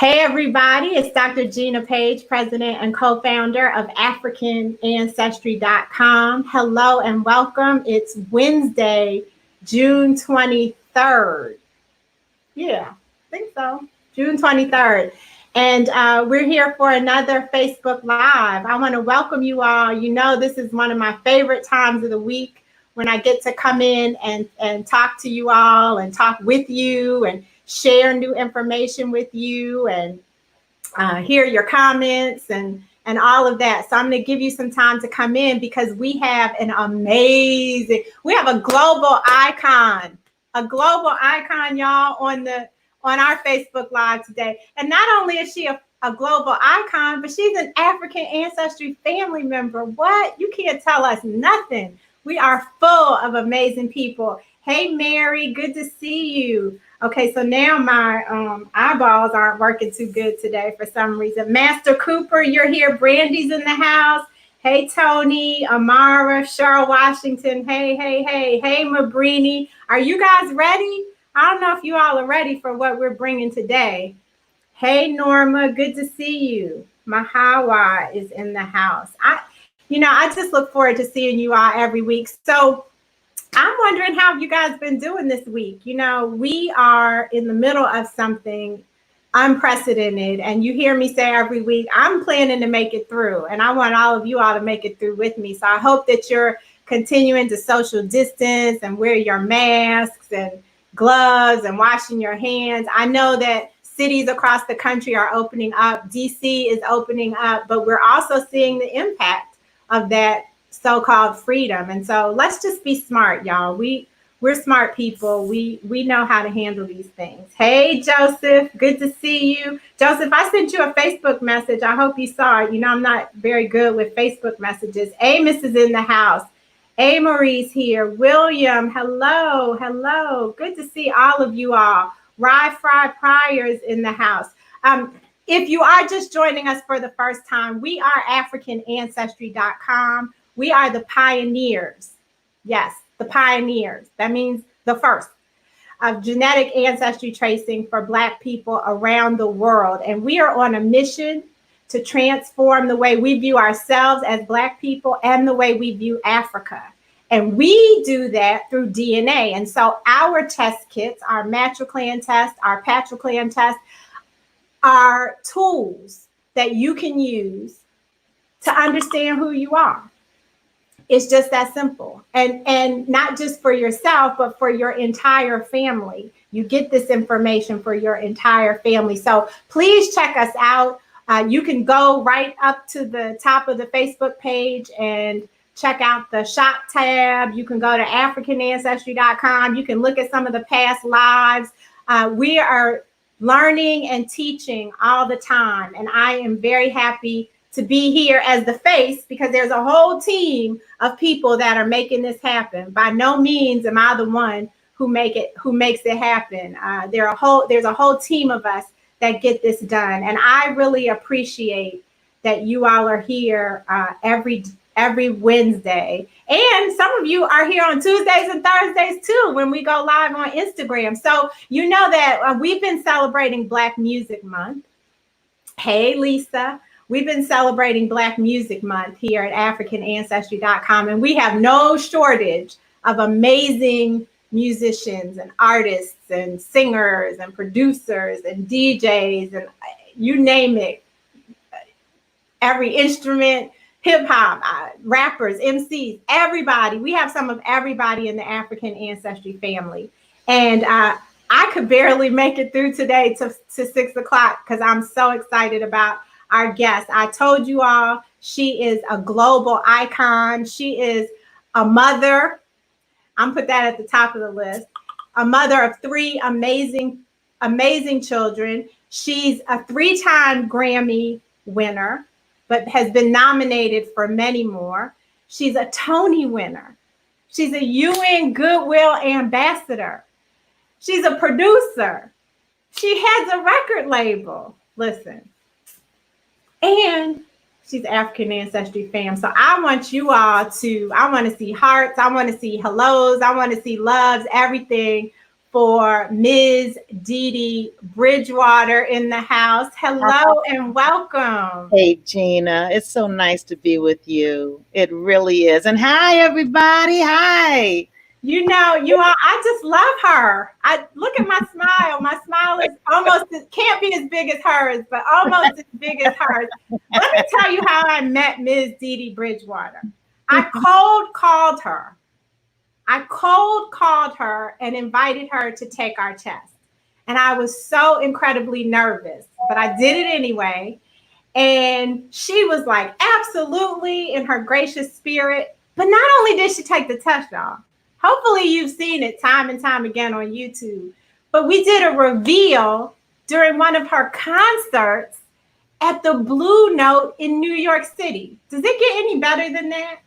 Hey everybody, it's Dr. Gina Page, president and co-founder of AfricanAncestry.com. Hello and welcome. It's Wednesday, June 23rd. Yeah, I think so. June 23rd. And we're here for another Facebook Live. I want to welcome you all. You know, this is one of my favorite times of the week when I get to come in and talk to you all and talk with you and share new information with you and hear your comments and all of that. So I'm going to give you some time to come in because we have a global icon, y'all, on our Facebook Live today. And not only is she a global icon, but she's an African Ancestry family member. What? You can't tell us nothing. We are full of amazing people. Hey, Mary, good to see you. Okay, so now my eyeballs aren't working too good today for some reason. Master Cooper, you're here. Brandy's in the house. Hey, Tony, Amara, Cheryl Washington. Hey, Mabrini. Are you guys ready? I don't know if you all are ready for what we're bringing today. Hey, Norma, good to see you. Mahawa is in the house. I just look forward to seeing you all every week. So I'm wondering how you guys been doing this week. You know, we are in the middle of something unprecedented, and you hear me say every week, I'm planning to make it through, and I want all of you all to make it through with me. So I hope that you're continuing to social distance and wear your masks and gloves and washing your hands. I know that cities across the country are opening up. DC is opening up, but we're also seeing the impact of that so-called freedom. And so let's just be smart, y'all. We're smart people. We know how to handle these things. Hey, Joseph, good to see you. Joseph, I sent you a Facebook message. I hope you saw it. You know, I'm not very good with Facebook messages. Amos is in the house. A. Marie's here. William, hello. Good to see all of you all. Rye Fry Pryor's in the house. If you are just joining us for the first time, we are AfricanAncestry.com. We are the pioneers. Yes, the pioneers. That means the first of genetic ancestry tracing for Black people around the world. And we are on a mission to transform the way we view ourselves as Black people and the way we view Africa. And we do that through DNA. And so our test kits, our matriclan test, our patriclan test, are tools that you can use to understand who you are. It's just that simple. And not just for yourself, but for your entire family. You get this information for your entire family. So please check us out. You can go right up to the top of the Facebook page and check out the shop tab. You can go to AfricanAncestry.com. You can look at some of the past lives. We are learning and teaching all the time. And I am very happy to be here as the face, because there's a whole team of people that are making this happen. By no means am I the one who makes it happen. There's a whole team of us that get this done. And I really appreciate that you all are here every Wednesday. And some of you are here on Tuesdays and Thursdays too, when we go live on Instagram. So you know that we've been celebrating Black Music Month. Hey, Lisa. We've been celebrating Black Music Month here at AfricanAncestry.com, and we have no shortage of amazing musicians and artists and singers and producers and DJs and you name it. Every instrument, hip hop, rappers, MCs, everybody. We have some of everybody in the African Ancestry family. And I could barely make it through today to 6 o'clock because I'm so excited about our guest. I told you all, she is a global icon. She is a mother. I'm put that at the top of the list. A mother of 3 amazing children. She's a 3-time Grammy winner, but has been nominated for many more. She's a Tony winner. She's a UN Goodwill ambassador. She's a producer. She has a record label. Listen. And she's African Ancestry fam. So I want you all I want to see hearts. I want to see hellos. I want to see loves, everything for Ms. Dee Dee Bridgewater in the house. Hello and welcome. Hey, Gina, it's so nice to be with you. It really is. And hi, everybody. Hi. You all, I just love her. I look at my smile. My smile is almost, it can't be as big as hers, but almost as big as hers. Let me tell you how I met Ms. Dee Dee Bridgewater. I cold called her. I cold called her and invited her to take our test. And I was so incredibly nervous, but I did it anyway. And she was like, absolutely, in her gracious spirit. But not only did she take the test, y'all, hopefully you've seen it time and time again on YouTube, but we did a reveal during one of her concerts at the Blue Note in New York City. Does it get any better than that?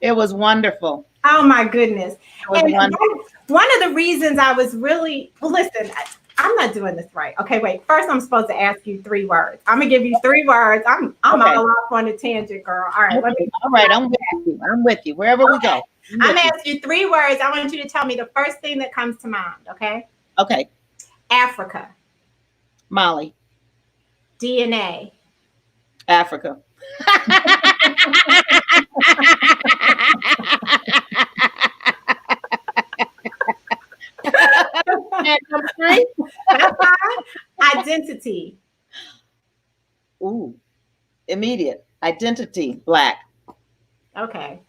It was wonderful. Oh my goodness. And Wonderful. one of the reasons I was really, well, listen, I'm not doing this right. Okay, wait. First, I'm supposed to ask you 3 words. I'm gonna give you 3 words. I'm Okay. all off on a tangent, girl. All right. All right, I'm with you. I'm with you. Wherever we go. I'm gonna ask you 3 words. I want you to tell me the first thing that comes to mind. Okay. Okay. Africa. Molly. DNA. Africa. Number 3. Identity. Ooh. Immediate. Identity. Black. Okay.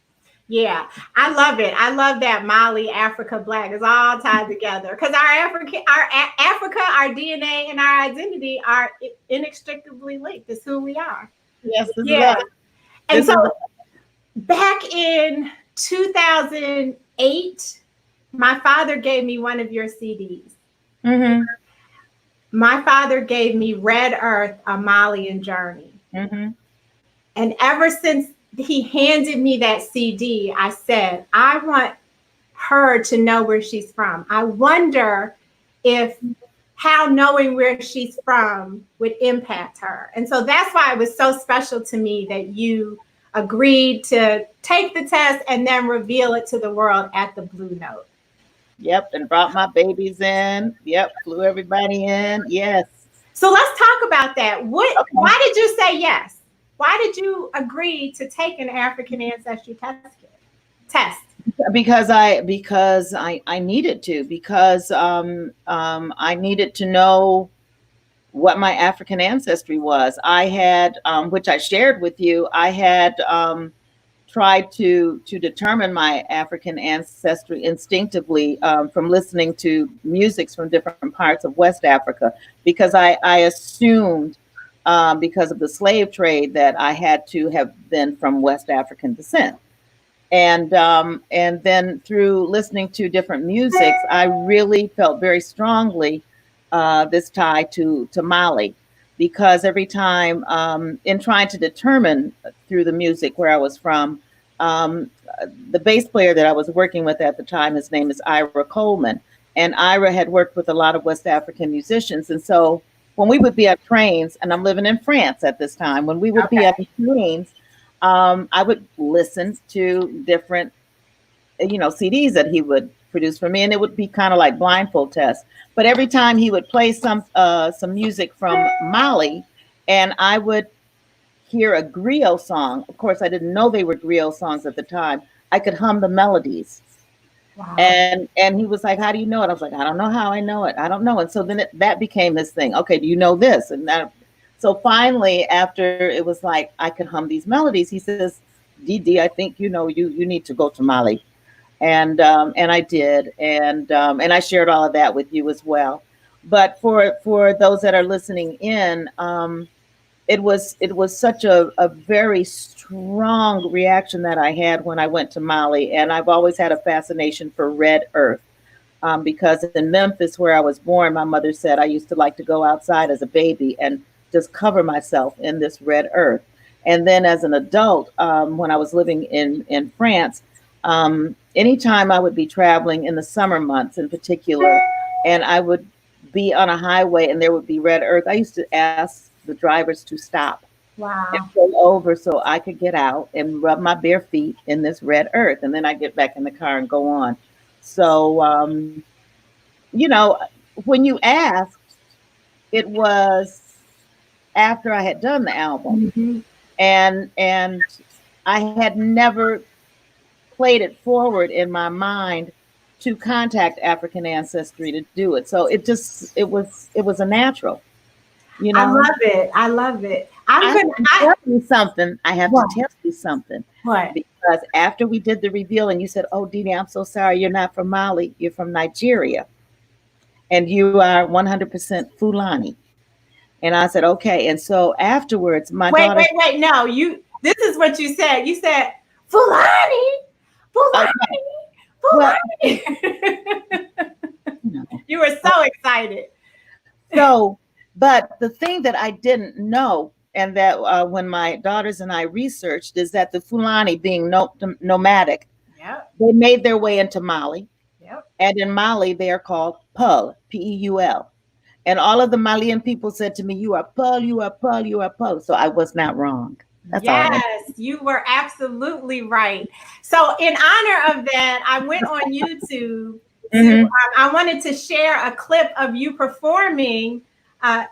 Yeah, I love it. I love that Mali, Africa, Black is all tied together because Africa, our DNA, and our identity are inextricably linked. It's who we are. Yes. Yeah. And so back in 2008, my father gave me one of your CDs. Mm-hmm. My father gave me Red Earth, A Malian Journey. Mm-hmm. And ever since he handed me that CD, I said, I want her to know where she's from. I wonder if how knowing where she's from would impact her. And so that's why it was so special to me that you agreed to take the test and then reveal it to the world at the Blue Note. Yep. And brought my babies in. Yep. Flew everybody in. Yes. So let's talk about that. Why did you say yes? Why did you agree to take an African ancestry test? Because I needed to, because I needed to know what my African ancestry was. I had, which I shared with you, I had tried to determine my African ancestry instinctively from listening to music from different parts of West Africa, because I assumed because of the slave trade that I had to have been from West African descent. And then through listening to different musics, I really felt very strongly this tie to Mali, because every time in trying to determine through the music where I was from, the bass player that I was working with at the time, his name is Ira Coleman, and Ira had worked with a lot of West African musicians. And so when we would be at trains, and I'm living in France at this time, when we would be at trains, I would listen to different, CDs that he would produce for me, and it would be kind of like blindfold tests. But every time he would play some music from Mali, and I would hear a griot song. Of course, I didn't know they were griot songs at the time. I could hum the melodies. Wow. And he was like, "How do you know it?" I was like, "I don't know how I know it. I don't know." And so then that became his thing. Okay, do you know this? And that. So finally, after it was like I could hum these melodies, he says, "Dee Dee, I think you need to go to Mali," and I did, and I shared all of that with you as well. But for those that are listening in, it was such a very strong reaction that I had when I went to Mali, and I've always had a fascination for red earth. Because in Memphis, where I was born, my mother said I used to like to go outside as a baby and just cover myself in this red earth. And then as an adult, when I was living in France, anytime I would be traveling in the summer months in particular, and I would be on a highway and there would be red earth, I used to ask the drivers to stop. Wow. And pull over so I could get out and rub my bare feet in this red earth. And then I get back in the car and go on. So, you know, when you asked, it was after I had done the album, Mhm. and I had never played it forward in my mind to contact African ancestry to do it. So it was a natural, you I know. love it. I love it. I'm I gonna. have to tell you something. I have to What? tell you something What? because after we did the reveal and you said, "Oh, Dee Dee, I'm so sorry, you're not from Mali, you're from Nigeria, and you are 100% Fulani." And I said, "Okay." And so afterwards, my Wait, daughter, wait, wait. No, you. This is what you said. You said Fulani, okay, Fulani, well, Fulani. you know, You were so excited. so, but the thing that I didn't know, and that when my daughters and I researched, is that the Fulani, being nomadic, Yep. they made their way into Mali, Yep. and in Mali they are called Peul, Peul. And all of the Malian people said to me, "You are Peul, you are Peul, you are Peul." So I was not wrong. That's all I want. Yes, you were absolutely right. So, in honor of that, I went on YouTube to, Hmm. I wanted to share a clip of you performing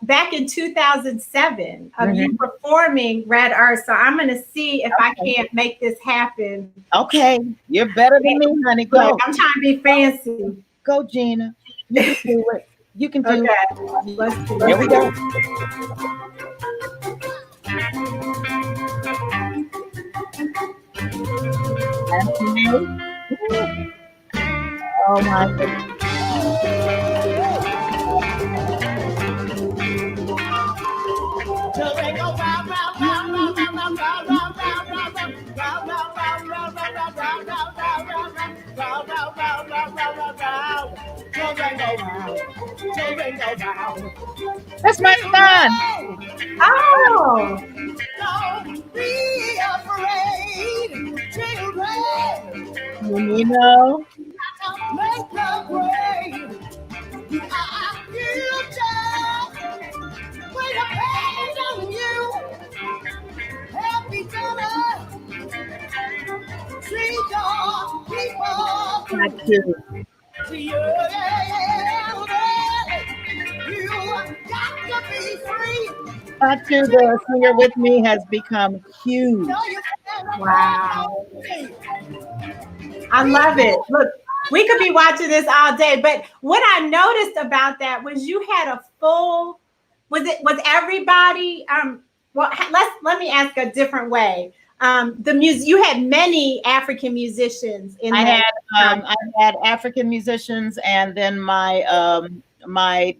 back in 2007, of you Hmm. performing Red Earth. So, I'm going to see if I Okay. can't make this happen. Okay, you're better than me, honey. Look, Go, I'm trying to be fancy. go, Gina. You can do it. You can do Okay, it. let's see. Here we go. Okay. Oh my goodness. That's my son. Oh, Don't be afraid, children. You know. Make the grade. You are our future. We depend on you. Help each other. Treat your people Got through. to. To you, yeah. You got to be free. Got to. The singer with me has become huge. No, you can't wow. afford I me. love it. Look, we could be watching this all day, but what I noticed about that was you had a full, was everybody well, let me ask a different way. The music, you had many African musicians in I that had time. I had African musicians and then my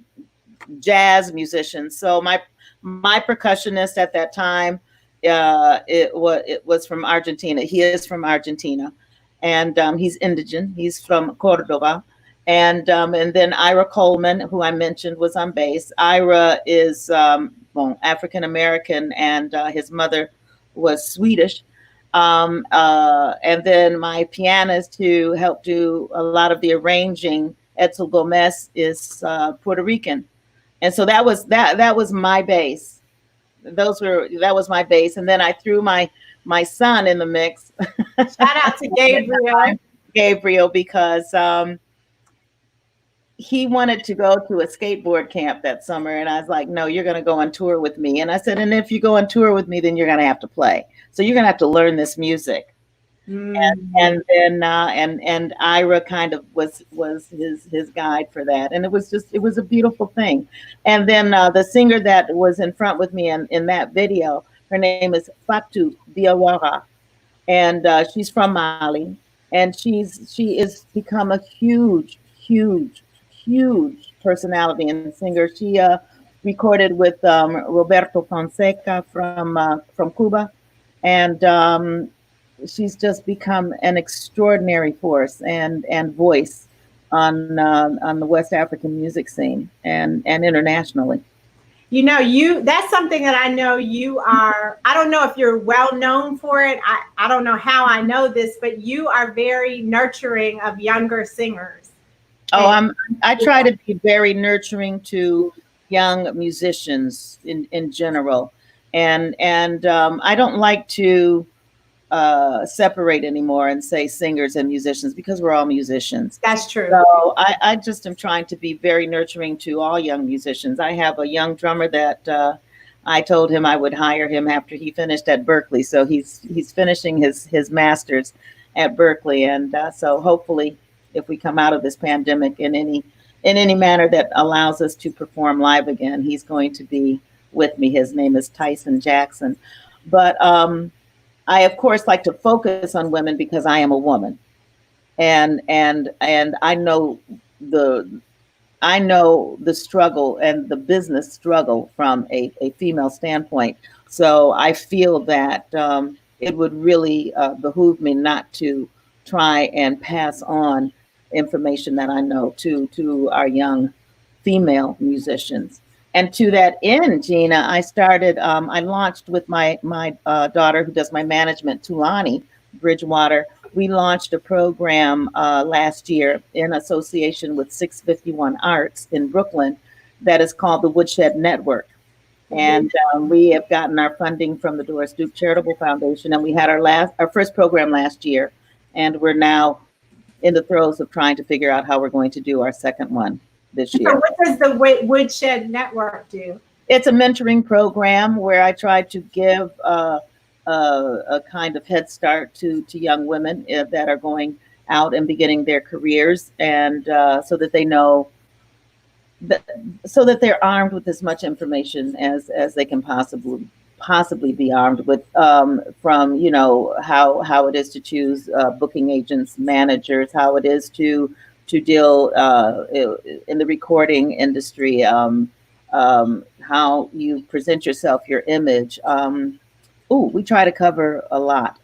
jazz musicians. So my percussionist at that time, it was from Argentina. He is from Argentina, and he's indigenous. He's from Cordoba, and then Ira Coleman, who I mentioned, was on bass. Ira is well, African American, and his mother was Swedish. And then my pianist, who helped do a lot of the arranging, Edsel Gomez, is Puerto Rican, and so that was my bass. That was my bass, and then I threw my son in the mix. Shout out to Gabriel. Gabriel, because he wanted to go to a skateboard camp that summer, and I was like, "No, you're going to go on tour with me." And I said, "And if you go on tour with me, then you're going to have to play. So you're going to have to learn this music." Mm. And then and Ira kind of was his guide for that, and it was a beautiful thing. And then the singer that was in front with me in that video, her name is Fatu Diawara, and she's from Mali, and she is become a huge personality and singer. She recorded with Roberto Fonseca from Cuba, and she's just become an extraordinary force and voice on the West African music scene and internationally. You know, that's something that I know you are. I don't know if you're well known for it. I don't know how I know this, but you are very nurturing of younger singers. Oh, And I try to be very nurturing to young musicians in general, and I don't like to separate anymore and say singers and musicians, because we're all musicians. That's true. So I just am trying to be very nurturing to all young musicians. I have a young drummer that I told him I would hire him after he finished at Berkeley. So he's finishing his master's at Berkeley, and so hopefully, if we come out of this pandemic in any manner that allows us to perform live again, he's going to be with me. His name is Tyson Jackson. But I of course like to focus on women because I am a woman, and I know the struggle and the business struggle from a female standpoint. So I feel that it would really behoove me not to try and pass on information that I know to our young female musicians. And to that end, Gina, I launched with my daughter who does my management, Tulani Bridgewater. We launched a program last year in association with 651 Arts in Brooklyn that is called the Woodshed Network. And we have gotten our funding from the Doris Duke Charitable Foundation, and we had our first program last year, and we're now in the throes of trying to figure out how we're going to do our second one this year. So what does the Woodshed Network do? It's a mentoring program where I try to give a kind of head start to young women that are going out and beginning their careers, and so that they know so that they're armed with as much information as they can possibly be armed with, from how it is to choose booking agents, managers, how it is to deal in the recording industry, how you present yourself, your image. We try to cover a lot.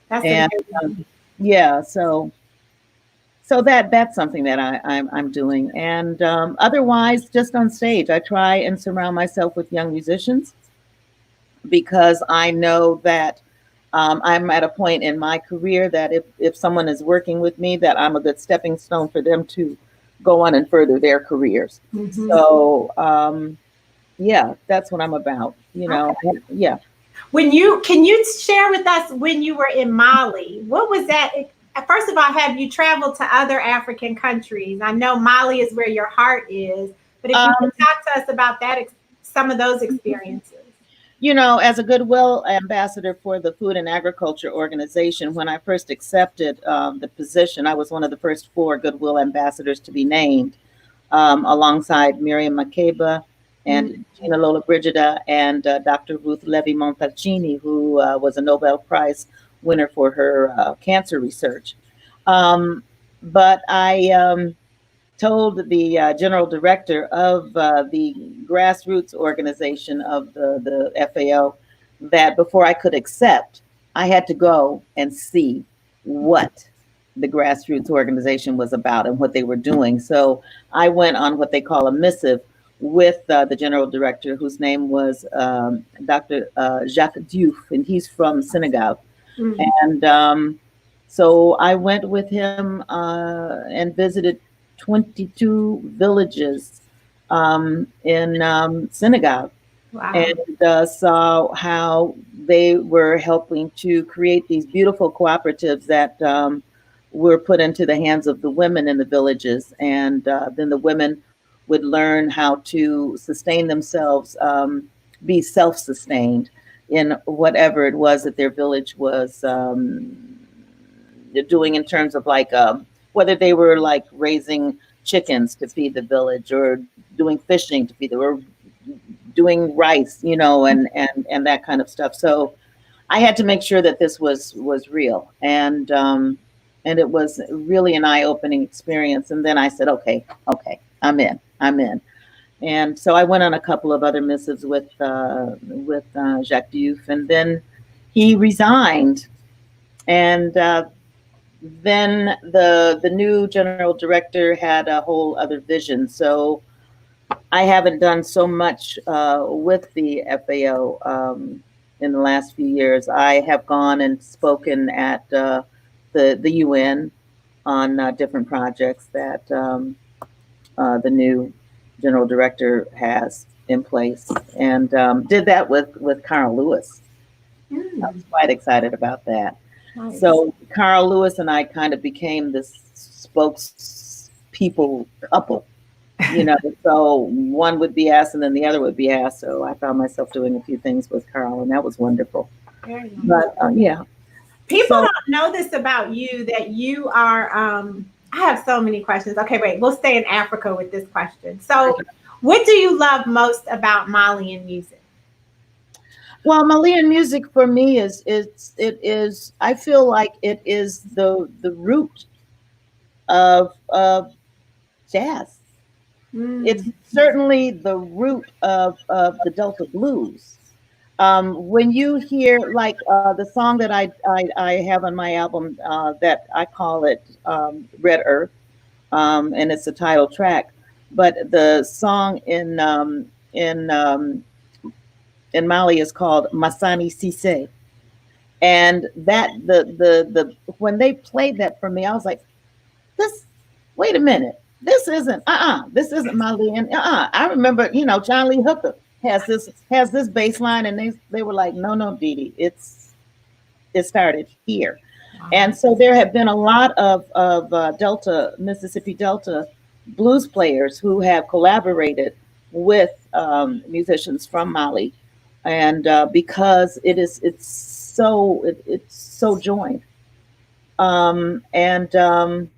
That's And yeah, so that's something that I'm doing. And otherwise, just on stage, I try and surround myself with young musicians, because I know that I'm at a point in my career that if someone is working with me, that I'm a good stepping stone for them to go on and further their careers. Mhm. So yeah, that's what I'm about. Okay. Yeah. Can you share with us when you were in Mali? What was that? First of all, have you traveled to other African countries? I know Mali is where your heart is, but if you could talk to us about that, some of those experiences. As a Goodwill ambassador for the Food and Agriculture Organization, when I first accepted the position, I was one of the first 4 Goodwill ambassadors to be named, alongside Miriam Makeba and Gina Lola Brigida and Dr. Ruth Levy Montalcini, who was a Nobel Prize winner for her cancer research. But I told the general director of the grassroots organization of the FAO that before I could accept, I had to go and see what the grassroots organization was about and what they were doing. So I went on what they call a missive with the general director, whose name was Dr. Jacques Diouf, and he's from Senegal. And so I went with him and visited 22 villages in Senegal. Wow. And saw how they were helping to create these beautiful cooperatives that were put into the hands of the women in the villages. And then the women would learn how to sustain themselves, be self-sustained in whatever it was that their village was doing, in terms of like whether they were like raising chickens to feed the village, or doing fishing to feed them, or doing rice, and that kind of stuff. So I had to make sure that this was real, and it was really an eye-opening experience. And then I said, okay, I'm in. And so I went on a couple of other missives with Jacques Diouf, and then he resigned. And then the new general director had a whole other vision. So I haven't done so much with the FAO in the last few years. I have gone and spoken at the UN on different projects that the new general director has in place, and did that with Carl Lewis. I Mm, was quite excited about that. nice. So Carl Lewis and I kind of became this spokespeople couple, you know. So one would be asked and then the other would be asked. So I found myself doing a few things with Carl, and that was wonderful. Very nice. But yeah, People so don't know this about you that you are. I have so many questions. Okay, wait, we'll stay in Africa with this question. So, what do you love most about Malian music? well, Malian music for me it is. I feel like it is the root of jazz. It's Mm, certainly the root of the Delta blues. When you hear like the song that I have on my album that I call it Red Earth, and it's a title track, but the song in Mali is called Masani Sise. And that the when they played that for me, I was like, this, wait a minute, this isn't Malian. I remember, you know, John Lee Hooker has this bass line, and they were like, no, Dee Dee, it started here. wow. And so there have been a lot of Delta, Mississippi Delta blues players who have collaborated with musicians from Mali, and because it's so joined, and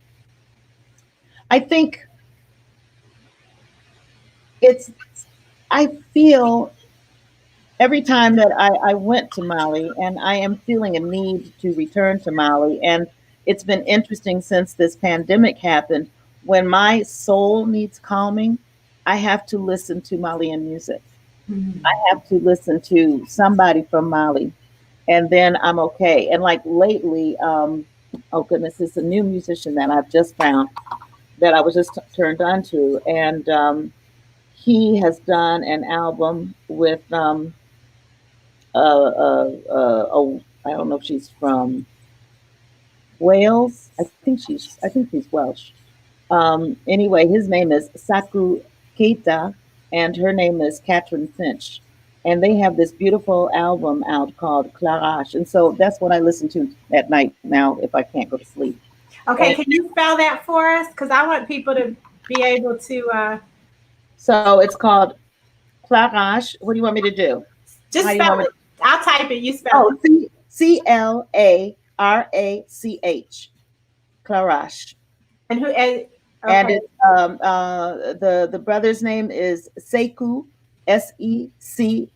I think it's I feel every time that I went to Mali, and I am feeling a need to return to Mali. And it's been interesting since this pandemic happened. When my soul needs calming, I have to listen to Malian music. I Mm, have to listen to somebody from Mali, and then I'm okay. And like lately, oh goodness, it's a new musician that I've just found that I was just turned on to, and he has done an album with oh, I don't know if she's from Wales. I think she's Welsh. Anyway, his name is Saku Keita, and her name is Catherine Finch. And they have this beautiful album out called Clarash. And so that's what I listen to at night now if I can't go to sleep. okay, And can you spell that for us? Because I want people to be able to so it's called Clarash. What do you want me to do? just How do you spell want me? it. I'll type it. You spell Oh, it. Clarach, Clarash. And who? And, And okay. it's the brother's name is Sekou, Seckou,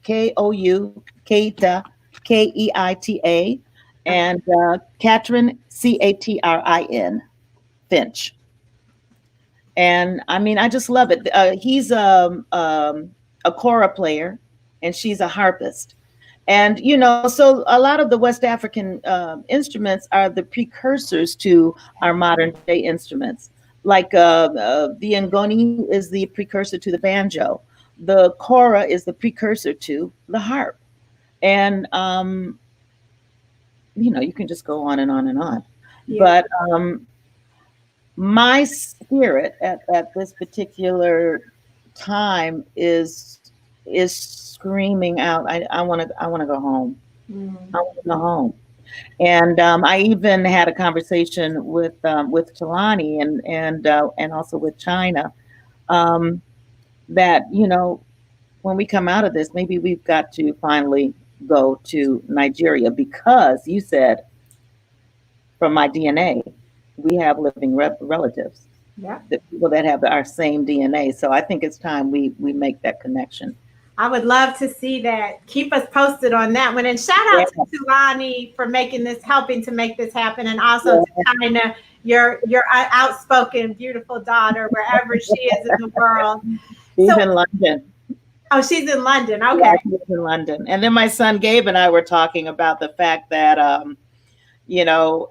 Keita, Keita, Okay. and Catherine Catrin, Finch. And I mean, I just love it. He's a kora player, and she's a harpist. And you know, so a lot of the West African instruments are the precursors to our modern day instruments. Like the ngoni is the precursor to the banjo. The kora is the precursor to the harp. And you know, you can just go on and on and on. Yeah. But my spirit at this particular time is screaming out. I want to go home. I Mm. want to go home. And I even had a conversation with Talani and also with China, um, that you know, when we come out of this, maybe we've got to finally go to Nigeria, because you said from my DNA we have living relatives, Yeah. the people that have our same DNA. So I think it's time we make that connection. I would love to see that. Keep us posted on that one. And shout Yeah, out to Tulani for making this, helping to make this happen, and also to yeah. China, your outspoken, beautiful daughter, wherever she is in the world. She's So, in London. oh, she's in London. Yeah, Okay. she's in London. And then my son Gabe and I were talking about the fact that you know,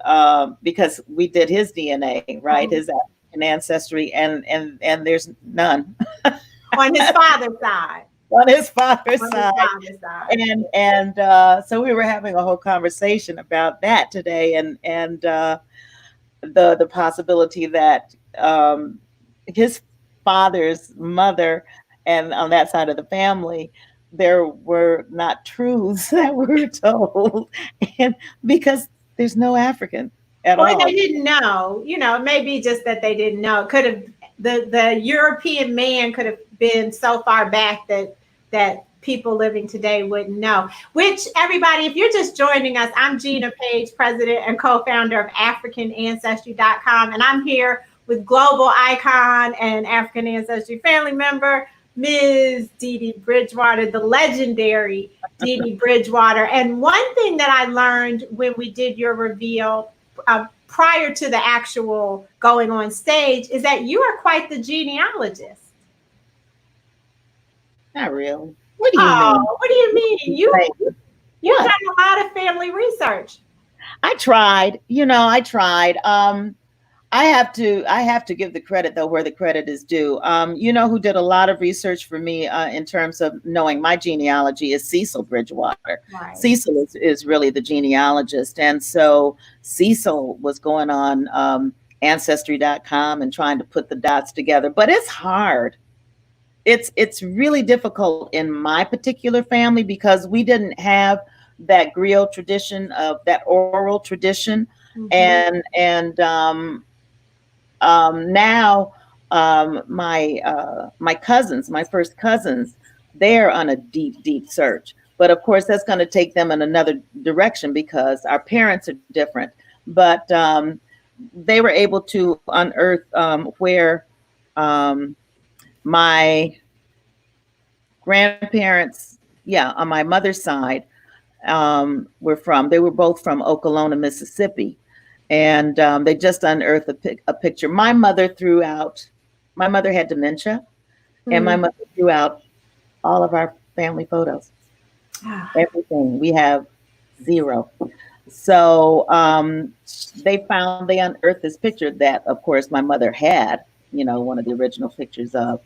because we did his DNA, right? Mhm. His African ancestry, and there's none On his father's side. on his father's On his side. father's side. And so we were having a whole conversation about that today, and the possibility that his father's mother and on that side of the family there were not truths that were told, and because there's no African at Or all. they didn't know, it may be just that they didn't know. It could have, the European man could have been so far back that people living today wouldn't know. Which, everybody, if you're just joining us, I'm Gina Page, president and co-founder of AfricanAncestry.com, and I'm here with global icon and African ancestry family member, Ms. Dee Dee Bridgewater, the legendary Dee Dee Bridgewater. And one thing that I learned when we did your reveal, prior to the actual going on stage, is that you are quite the genealogist. Not really. What do you Oh, mean? what do you mean? You What? have a lot of family research. I tried. I tried. I have to give the credit though where the credit is due. Who did a lot of research for me in terms of knowing my genealogy is Cecil Bridgewater. Right. Cecil is really the genealogist, and so Cecil was going on Ancestry.com and trying to put the dots together, but it's hard. It's really difficult in my particular family because we didn't have that griot tradition of that oral tradition, Mhm. and now my cousins, my first cousins, they're on a deep search. But of course, that's going to take them in another direction because our parents are different. But they were able to unearth where my grandparents, yeah, on my mother's side, were from. They were both from Okolona, Mississippi, and they just unearthed a picture. My mother had dementia, and my Mm. mother threw out all of our family photos, Ah, everything. We have zero. So they unearthed this picture that, of course, my mother had, one of the original pictures of.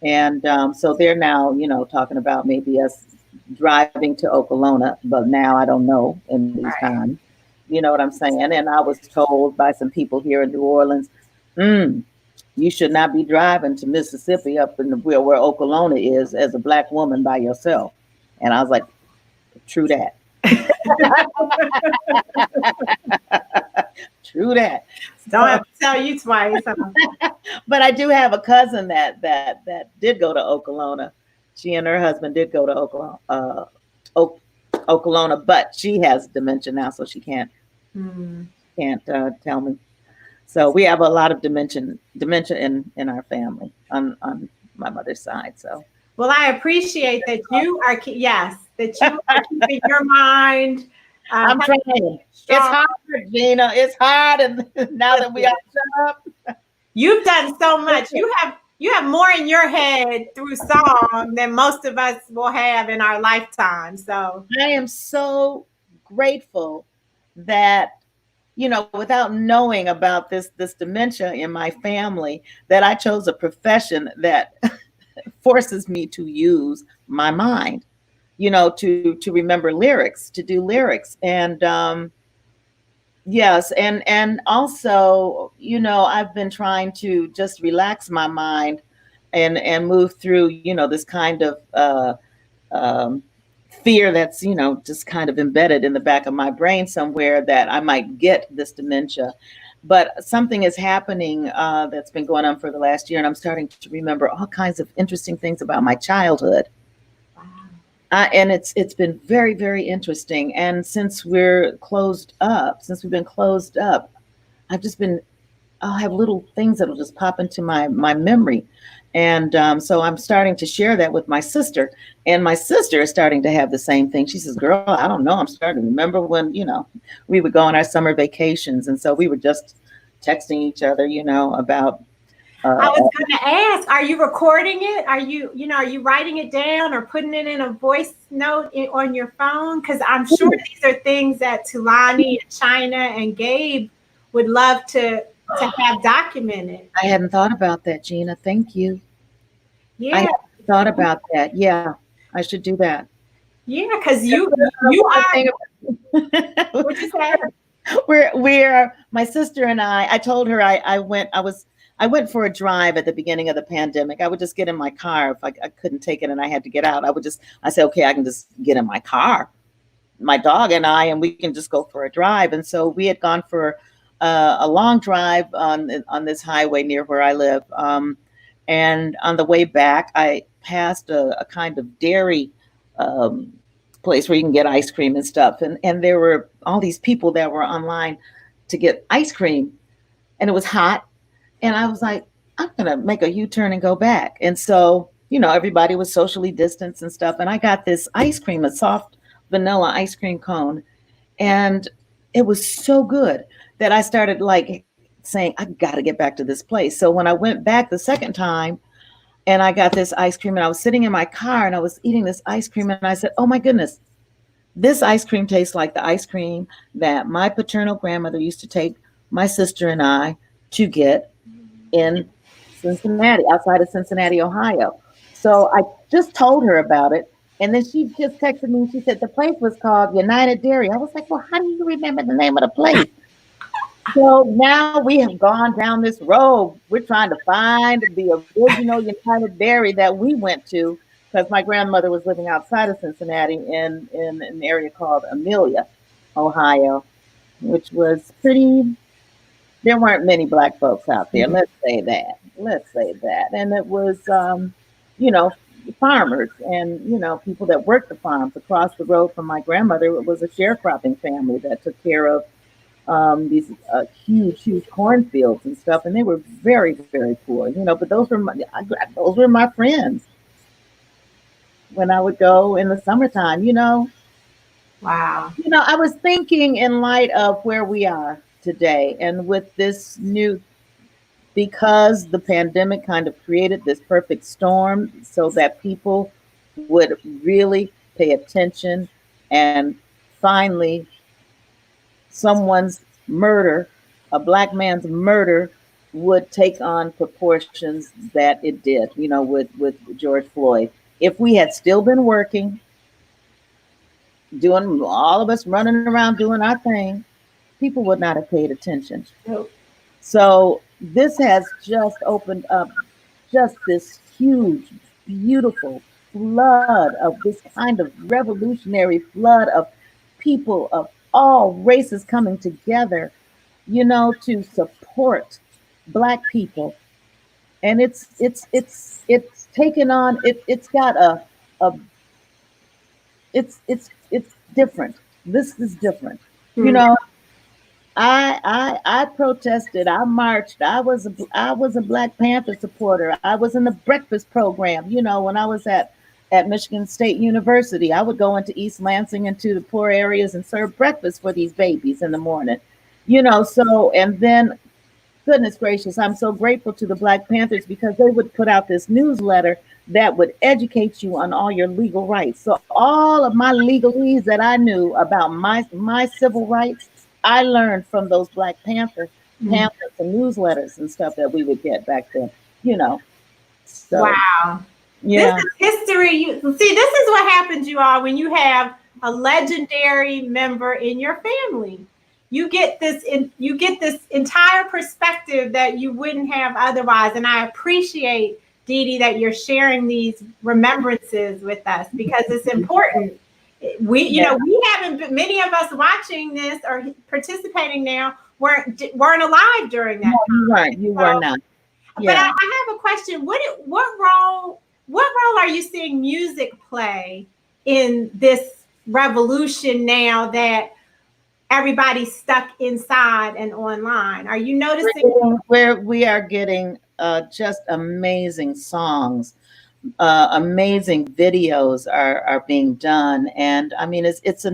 And so they're now, talking about maybe us driving to Okolona, but now I don't know in these right. times. You know what I'm saying? And I was told by some people here in New Orleans, you should not be driving to Mississippi up in where Okolona is as a Black woman by yourself. And I was like, true that. True that. Don't have to tell you twice. But I do have a cousin that did go to Okolona. She and her husband did go to Okolona, but she has dementia now, so she can't tell me. So we have a lot of dementia in our family on my mother's side. So well, I appreciate that you are that you are keeping your mind. I'm trying. It's hard, Gina. It's hard, and now that we are shut up. You've done so much. You have more in your head through song than most of us will have in our lifetime. So I am so grateful that, without knowing about this dementia in my family, that I chose a profession that forces me to use my mind, to remember lyrics, to do lyrics. And yes, and also, I've been trying to just relax my mind and move through, this kind of fear that's, just kind of embedded in the back of my brain somewhere that I might get this dementia. But something is happening that's been going on for the last year, and I'm starting to remember all kinds of interesting things about my childhood. And it's been very, very interesting. And since we've been closed up, I'll have little things that'll just pop into my memory. And so I'm starting to share that with my sister. And my sister is starting to have the same thing. She says, girl, I don't know. I'm starting to remember when, we would go on our summer vacations. And so we were just texting each other, about. I was going to ask, are you recording it? Are you writing it down or putting it in a voice note on your phone? Because I'm sure these are things that Tulani and China and Gabe would love to have documented. I hadn't thought about that, Gina. Thank you. Yeah. I hadn't thought about that. Yeah, I should do that. Yeah, because you are. What'd you say? We're my sister and I told her I I went for a drive at the beginning of the pandemic. I would just get in my car if I couldn't take it and I had to get out. I said, okay, I can just get in my car, my dog and we can just go for a drive. And so we had gone for a long drive on this highway near where I live. And on the way back, I passed a kind of dairy place where you can get ice cream and stuff. And there were all these people that were online to get ice cream, and it was hot. And I was like, I'm going to make a U-turn and go back. And so, everybody was socially distanced and stuff. And I got this ice cream, a soft vanilla ice cream cone. And it was so good that I started like saying, I got to get back to this place. So when I went back the second time and I got this ice cream and I was sitting in my car and I was eating this ice cream and I said, oh my goodness, this ice cream tastes like the ice cream that my paternal grandmother used to take my sister and I to get in Cincinnati, outside of Cincinnati, Ohio. So I just told her about it. And then she just texted me and she said the place was called United Dairy. I was like, well, how do you remember the name of the place? So now we have gone down this road. We're trying to find the original United Dairy that we went to, because my grandmother was living outside of Cincinnati in an area called Amelia, Ohio, which was pretty, there weren't many Black folks out there. Let's say that. And it was, farmers and, people that worked the farms across the road from my grandmother. It was a sharecropping family that took care of these huge cornfields and stuff. And they were very, very poor, but those were my friends when I would go in the summertime, Wow. I was thinking in light of where we are today and with this because the pandemic kind of created this perfect storm so that people would really pay attention, and finally someone's murder, a Black man's murder, would take on proportions that it did, with George Floyd. If we had still been working, doing, all of us running around doing our thing, people would not have paid attention. Nope. So this has just opened up just this huge, beautiful flood of this kind of revolutionary flood of people of all races coming together, to support Black people. And it's taken on, it's got it's different. This is different. Mm. I protested. I marched. I was a Black Panther supporter. I was in the breakfast program. When I was at Michigan State University, I would go into East Lansing, into the poor areas, and serve breakfast for these babies in the morning. So, and then, goodness gracious, I'm so grateful to the Black Panthers because they would put out this newsletter that would educate you on all your legal rights. So all of my legalese that I knew about my civil rights, I learned from those Black pamphlets and newsletters and stuff that we would get back then, So, wow. Yeah. This is history. You see, this is what happens, you all, when you have a legendary member in your family. You get this entire perspective that you wouldn't have otherwise. And I appreciate, Dee Dee, that you're sharing these remembrances with us because it's important. We haven't been, many of us watching this or participating now weren't alive during that time. You were not. Yeah. But I have a question. What role are you seeing music play in this revolution now that everybody's stuck inside and online? Are you noticing where we are getting just amazing songs? Amazing videos are being done, and I mean it's the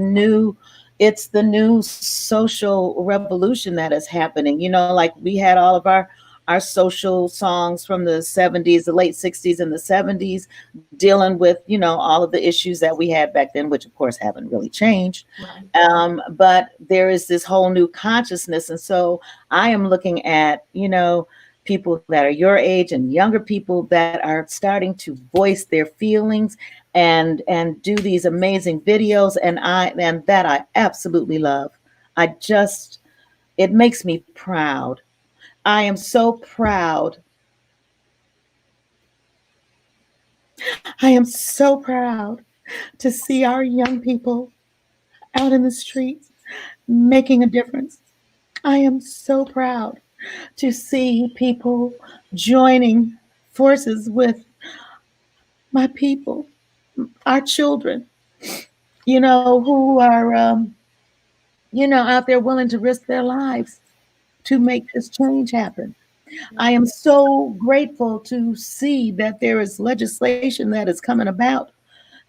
new social revolution that is happening. Like we had all of our social songs from the 70s, the late 60s and the 70s, dealing with all of the issues that we had back then, which of course haven't really changed. Right. But there is this whole new consciousness, and so I am looking at people that are your age and younger people that are starting to voice their feelings and do these amazing videos, and that I absolutely love. It makes me proud. I am so proud. I am so proud to see our young people out in the streets making a difference. I am so proud to see people joining forces with my people, our children, who are, out there willing to risk their lives to make this change happen. I am so grateful to see that there is legislation that is coming about,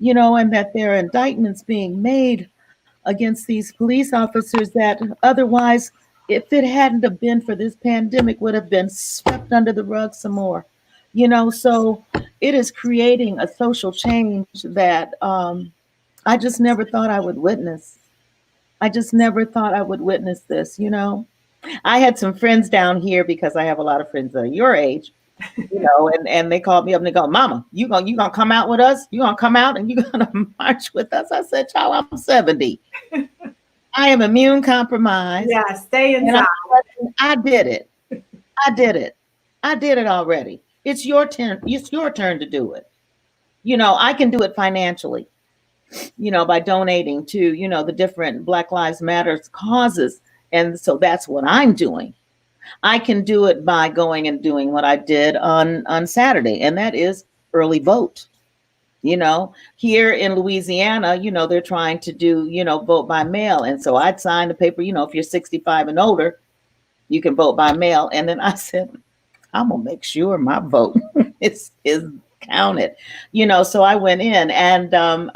and that there are indictments being made against these police officers that otherwise, if it hadn't have been for this pandemic, would have been swept under the rug some more. So it is creating a social change that I just never thought I would witness. I just never thought I would witness this. I had some friends down here because I have a lot of friends that are your age, and they called me up and they go, "Mama, you gonna come out with us? You gonna come out and you gonna march with us?" I said, "Child, I'm 70. I am immune compromised, Yeah, stay and inside. I did it. I did it. I did it already. It's your turn. It's your turn to do it. I can do it financially, by donating to, the different Black Lives Matter causes. And so that's what I'm doing. I can do it by going and doing what I did on Saturday, and that is early vote. Here in Louisiana, they're trying to do, vote by mail. And so I'd sign the paper, if you're 65 and older, you can vote by mail. And then I said, I'm gonna make sure my vote is counted. So I went in, and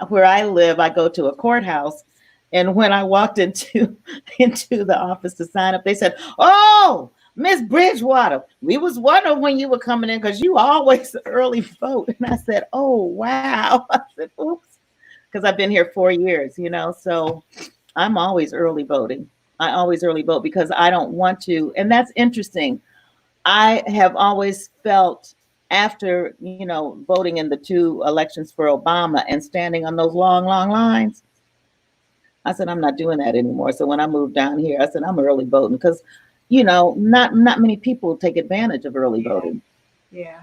where I live, I go to a courthouse. And when I walked into into the office to sign up, they said, "Oh, Miss Bridgewater, we was wondering when you were coming in because you always early vote." And I said, "Oh, wow." I said, "Oops," because I've been here 4 years, so I'm always early voting. I always early vote because I don't want to. And that's interesting. I have always felt after, voting in the 2 elections for Obama and standing on those long, long lines, I said, I'm not doing that anymore. So when I moved down here, I said, I'm early voting because, not many people take advantage of early voting. Yeah.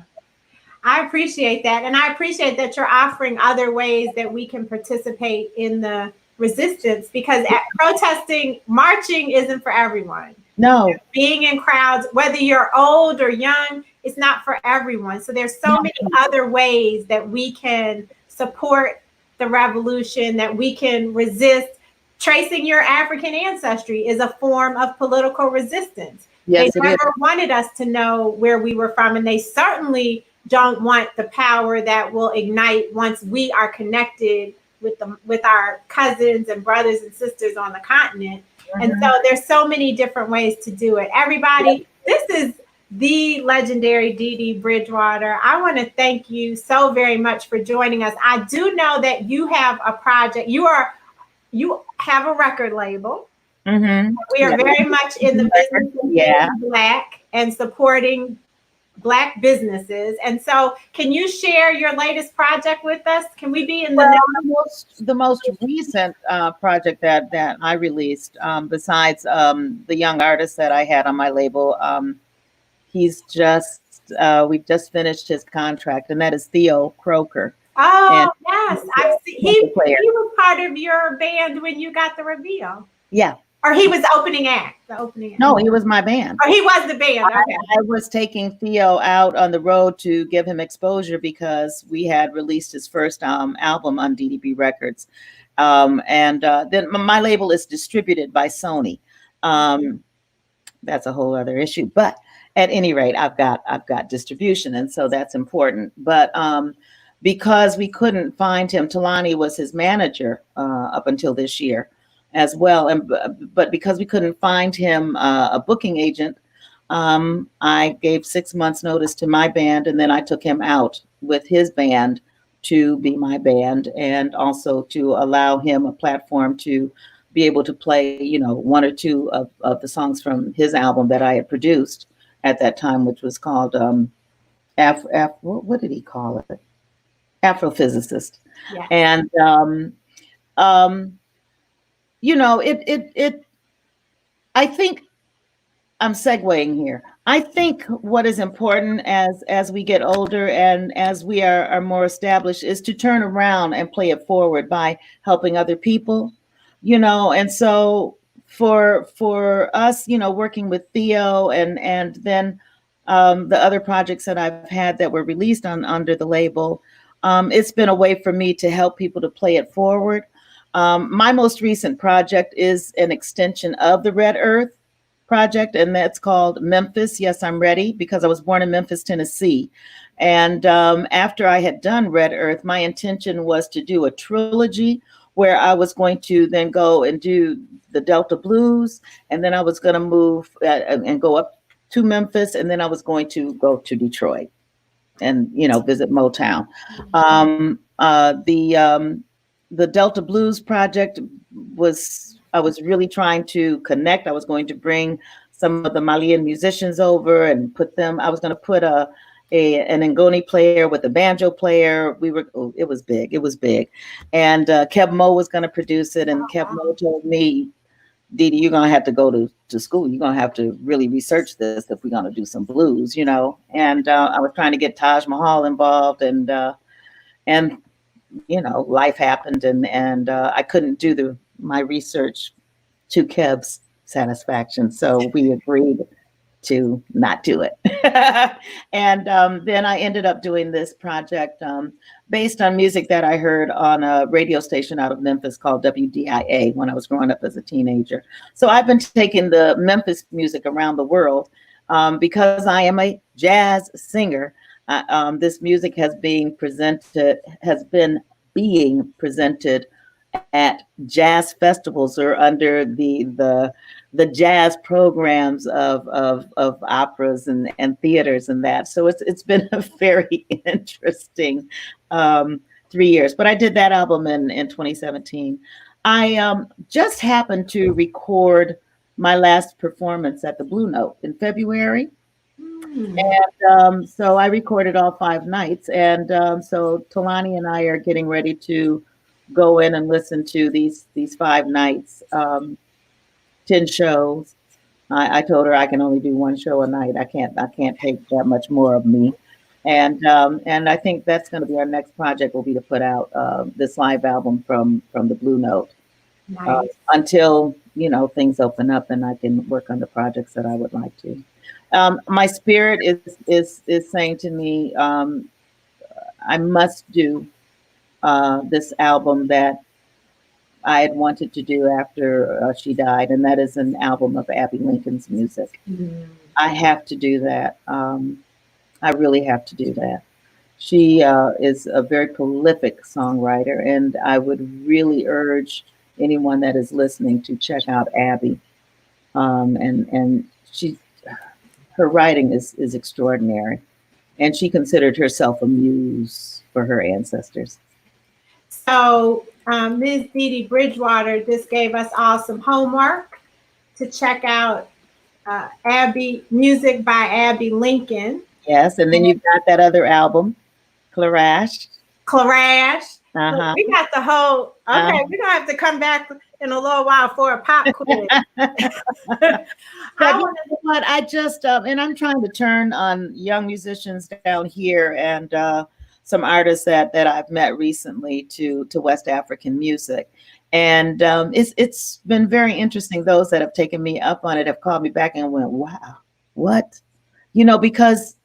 I appreciate that. And I appreciate that you're offering other ways that we can participate in the resistance, because protesting, marching isn't for everyone. No. Being in crowds, whether you're old or young, it's not for everyone. So there's so many other ways that we can support the revolution, that we can resist. Tracing your African ancestry is a form of political resistance. Yes, they never wanted us to know where we were from, and they certainly don't want the power that will ignite once we are connected with our cousins and brothers and sisters on the continent. Mm-hmm. And so there's so many different ways to do it. Everybody, this is the legendary Dee Dee Bridgewater. I want to thank you so very much for joining us. I do know that you have a project. You have a record label. Mm-hmm. We are very much in the business of being Black and supporting Black businesses. And so can you share your latest project with us? Can we be in the most recent project that I released, besides the young artist that I had on my label, we've just finished his contract, and that is Theo Croker. Oh, and yes. I've seen, he was part of your band when you got the reveal. Yeah. Or he was opening act. No, he was my band. Oh, he was the band. Okay. I was taking Theo out on the road to give him exposure because we had released his first album on DDB Records. And then my label is distributed by Sony. That's a whole other issue. But at any rate, I've got distribution, and so that's important. But because we couldn't find him, Talani was his manager up until this year as well. But because we couldn't find him a booking agent, I gave 6 months notice to my band, and then I took him out with his band to be my band, and also to allow him a platform to be able to play, 1 or 2 of the songs from his album that I had produced at that time, which was called what did he call it? Afrophysicist. Yeah. And I think I'm segueing here. I think what is important as we get older and as we are more established is to turn around and play it forward by helping other people, and so for us, working with Theo and then the other projects that I've had that were released under the label, it's been a way for me to help people to play it forward. My most recent project is an extension of the Red Earth project, and that's called Memphis. Yes, I'm ready, because I was born in Memphis, Tennessee. And after I had done Red Earth, my intention was to do a trilogy where I was going to then go and do the Delta Blues, and then I was going to move and go up to Memphis, and then I was going to go to Detroit and visit Motown. The Delta Blues project I was really trying to connect. I was going to bring some of the Malian musicians over and I was going to put an Ngoni player with a banjo player. It was big. And Keb Mo was going to produce it. And Keb Mo told me, Dee Dee, you're going to have to go to school. You're going to have to really research this if we're going to do some blues, And I was trying to get Taj Mahal involved, and life happened, and I couldn't do my research to Keb's satisfaction. So we agreed to not do it. And then I ended up doing this project based on music that I heard on a radio station out of Memphis called WDIA when I was growing up as a teenager. So I've been taking the Memphis music around the world because I am a jazz singer. This music has been being presented at jazz festivals or under the jazz programs of operas and theaters and that. So it's been a very interesting 3 years. But I did that album in 2017. I just happened to record my last performance at the Blue Note in February. And so I recorded all 5 nights. And so Talani and I are getting ready to go in and listen to these 5 nights, 10 shows. I told her I can only do 1 show a night. I can't take that much more of me. And I think that's going to be our next project, will be to put out this live album from the Blue Note. Nice. Until things open up and I can work on the projects that I would like to. My spirit is saying to me, I must do this album that I had wanted to do after she died, and that is an album of Abby Lincoln's music. Mm. I have to do that. I really have to do that. She is a very prolific songwriter, and I would really urge anyone that is listening to check out Abby. And her writing is extraordinary, and she considered herself a muse for her ancestors. So Ms. Dee Dee Bridgewater just gave us all some homework to check out Abby, music by Abby Lincoln. Yes, and then you've got that other album, Clarash. Uh-huh. We got the whole, okay, we're gonna have to come back in a little while for a pop quiz. But I just, and I'm trying to turn on young musicians down here and some artists that I've met recently to West African music. And it's been very interesting. Those that have taken me up on it have called me back and went, wow, what? Because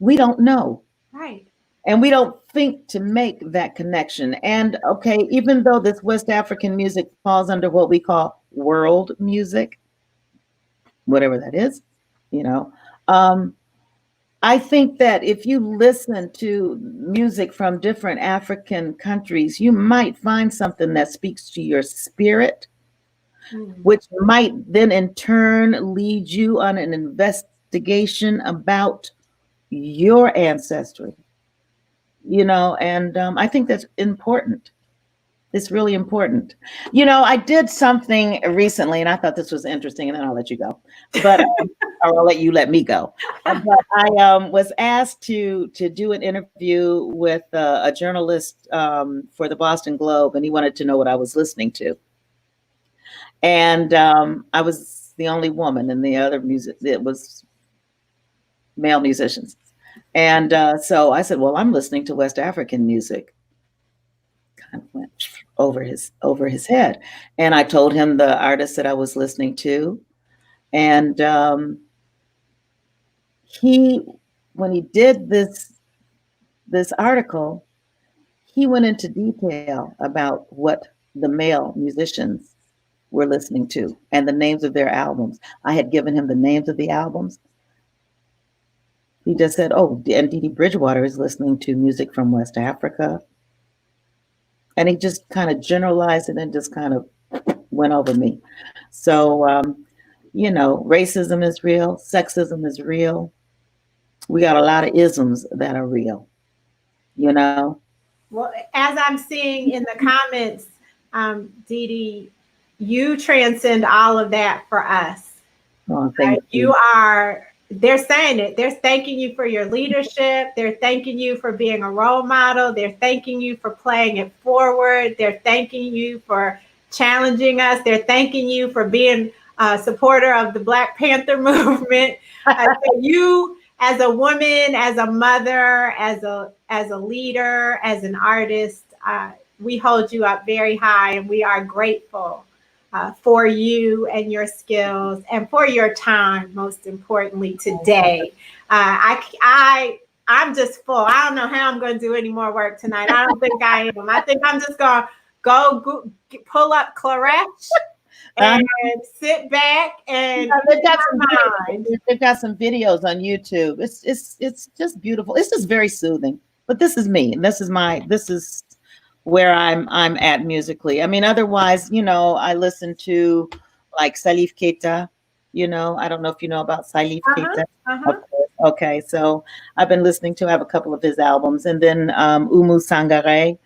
we don't know. Right. And we don't think to make that connection. And okay, even though this West African music falls under what we call world music, whatever that is, I think that if you listen to music from different African countries, you might find something that speaks to your spirit, which might then in turn lead you on an investigation about your ancestry. And I think that's important. It's really important. I did something recently, and I thought this was interesting, and then I'll let you go. But or I'll let you let me go. But I was asked to do an interview with a journalist for the Boston Globe, and he wanted to know what I was listening to. And I was the only woman, and the other music it was male musicians. And so I said, "Well, I'm listening to West African music." Kind of went over his head, and I told him the artist that I was listening to, and he, when he did this article, he went into detail about what the male musicians were listening to and the names of their albums. I had given him the names of the albums. He just said, "Oh, and Dee Dee Bridgewater is listening to music from West Africa." And he just kind of generalized it and just kind of went over me. So, racism is real, sexism is real. We got a lot of isms that are real, you know. Well, as I'm seeing in the comments, Dee Dee, you transcend all of that for us. Oh, thank You are, they're saying it. They're thanking you for your leadership. They're thanking you for being a role model. They're thanking you for playing it forward. They're thanking you for challenging us. They're thanking you for being a supporter of the Black Panther movement. You, as a woman, as a mother, as a leader, as an artist, we hold you up very high, and we are grateful for you and your skills and for your time, most importantly, today. I'm just full. I don't know how I'm going to do any more work tonight. I don't think I am. I think I'm just going to pull up Claret and sit back and they've got some videos on YouTube. It's just beautiful. It's just very soothing. But this is me. This is where I'm at musically. I mean, otherwise, I listen to like Salif Keita. I don't know if you know about Salif Keita. Okay, so I've been listening to. I have a couple of his albums, and then Umu Sangare.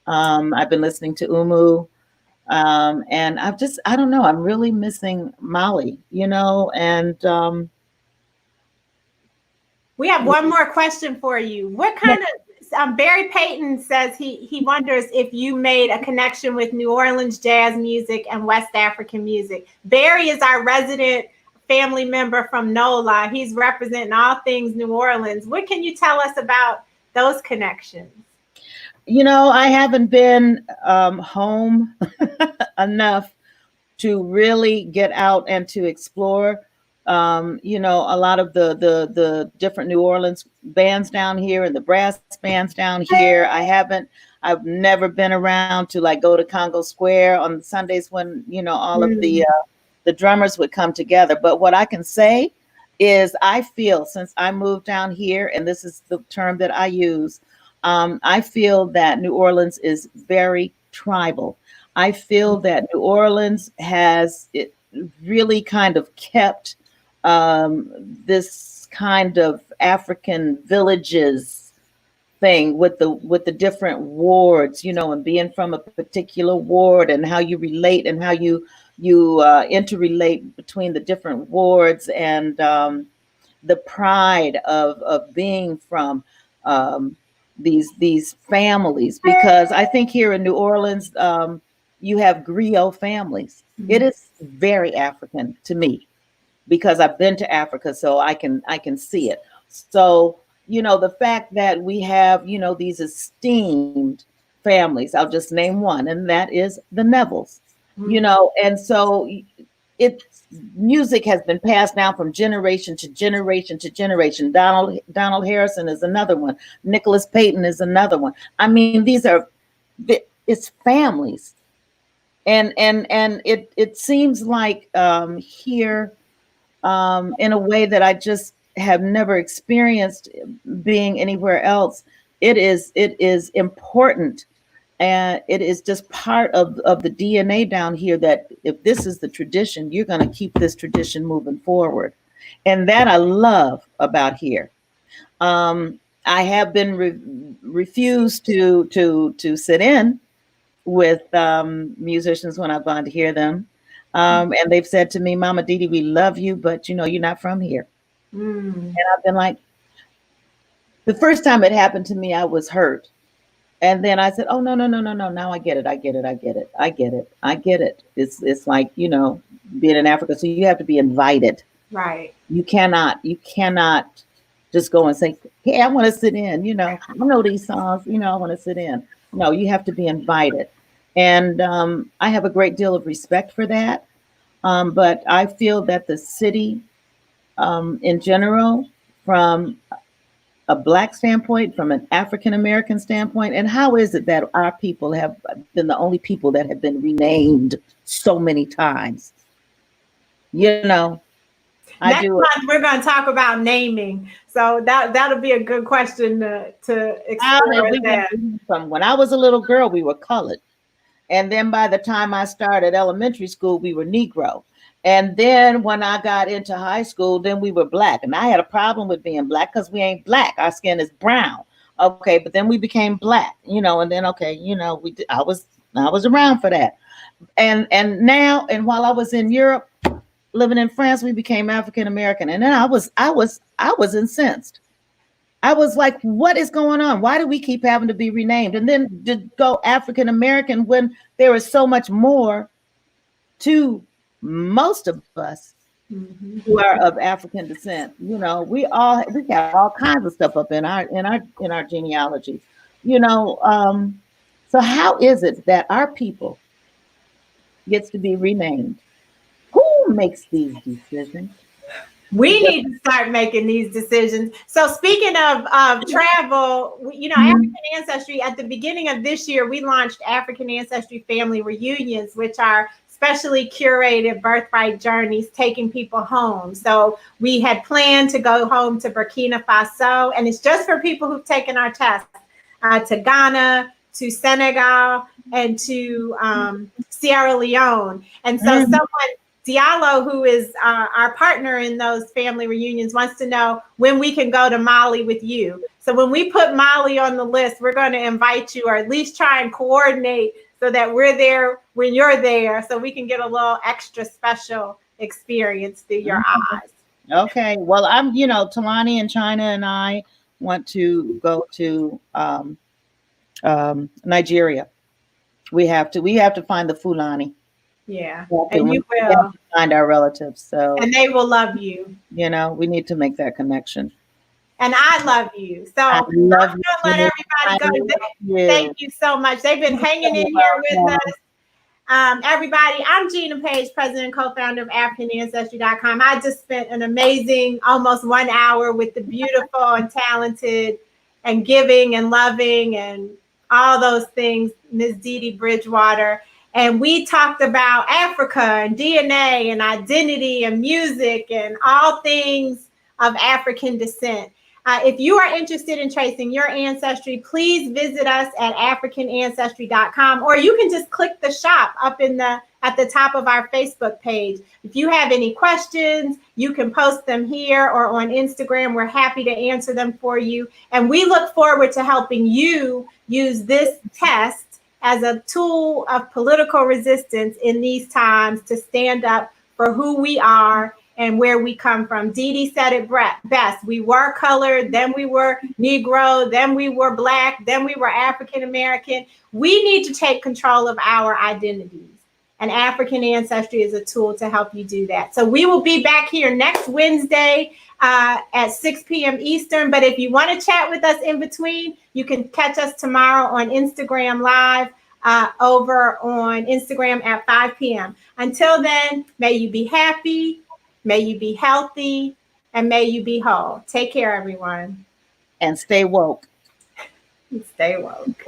I've been listening to Umu. And I don't know, I'm really missing Mali, and we have one more question for you. What kind of Barry Payton says he wonders if you made a connection with New Orleans jazz music and West African music. Barry is our resident family member from NOLA. He's representing all things New Orleans. What can you tell us about those connections? I haven't been home enough to really get out and to explore. A lot of the different New Orleans bands down here and the brass bands down here. I've never been around to like go to Congo Square on Sundays when, all of the drummers would come together. But what I can say is I feel, since I moved down here, and this is the term that I use, I feel that New Orleans is very tribal. I feel that New Orleans has it really kind of kept this kind of African villages thing with the different wards, and being from a particular ward and how you relate and how you interrelate between the different wards, and the pride of being from these families, because I think here in New Orleans, you have griot families. Mm-hmm. It is very African to me because I've been to Africa, so I can see it. So, the fact that we have, these esteemed families, I'll just name one, and that is the Nevilles, mm-hmm. And so music has been passed down from generation to generation to generation. Donald Harrison is another one. Nicholas Payton is another one. I mean, it's families. And it seems like here, in a way that I just have never experienced being anywhere else, it is important. And it is just part of the DNA down here that if this is the tradition, you're going to keep this tradition moving forward. And that I love about here. I have been refused to sit in with musicians when I've gone to hear them. And they've said to me, "Mama Dee Dee, we love you, but you're not from here." And I've been like, the first time it happened to me, I was hurt. And then I said, oh, no, no, no, no, no. Now I get it. I get it. I get it. I get it. I get it. It's like, being in Africa. So you have to be invited. Right. You cannot just go and say, hey, I want to sit in, I know these songs, I want to sit in. No, you have to be invited. And I have a great deal of respect for that. But I feel that the city in general, from a Black standpoint, from an African American standpoint, and how is it that our people have been the only people that have been renamed so many times? Next month we're going to talk about naming, so that'll be a good question to explore. From when I was a little girl, we were colored, and then by the time I started elementary school, we were Negro, and then when I got into high school, then we were Black, and I had a problem with being Black because we ain't Black. Our skin is brown. Okay, but then we became Black, and then I was around for that, and now, and while I was in Europe, living in France, we became African American, and then I was incensed. I was like, what is going on? Why do we keep having to be renamed? And then to go African American when there is so much more to most of us who are of African descent. We got all kinds of stuff up in our genealogy. So how is it that our people gets to be renamed? Who makes these decisions? We need to start making these decisions. So speaking of travel, African Ancestry, at the beginning of this year, we launched African Ancestry Family Reunions, which are specially curated birthright journeys taking people home. So we had planned to go home to Burkina Faso, and it's just for people who've taken our test, to Ghana, to Senegal, and to Sierra Leone. And so Diallo, who is our partner in those family reunions, wants to know when we can go to Mali with you. So when we put Mali on the list, we're going to invite you, or at least try and coordinate so that we're there when you're there, so we can get a little extra special experience through your eyes. Okay. Well, I'm, Talani and China and I want to go to Nigeria. We have to find the Fulani. Yeah, and you will. We have to find our relatives, and they will love you. We need to make that connection. And I love you. So I love you. Let everybody go. Thank you so much. They've been hanging in here with us. Everybody, I'm Gina Page, president and co-founder of AfricanAncestry.com. I just spent an amazing almost 1 hour with the beautiful and talented and giving and loving and all those things, Ms. Dee Dee Bridgewater. And we talked about Africa and DNA and identity and music and all things of African descent. If you are interested in tracing your ancestry, please visit us at AfricanAncestry.com, or you can just click the shop up at the top of our Facebook page. If you have any questions, you can post them here or on Instagram. We're happy to answer them for you. And we look forward to helping you use this test as a tool of political resistance in these times to stand up for who we are and where we come from. Dee Dee said it best. We were colored, then we were Negro, then we were Black, then we were African American. We need to take control of our identities. And African Ancestry is a tool to help you do that. So we will be back here next Wednesday at 6 p.m. Eastern. But if you want to chat with us in between, you can catch us tomorrow on Instagram Live over on Instagram at 5 p.m. Until then, may you be happy, may you be healthy, and may you be whole. Take care, everyone. And stay woke. Stay woke.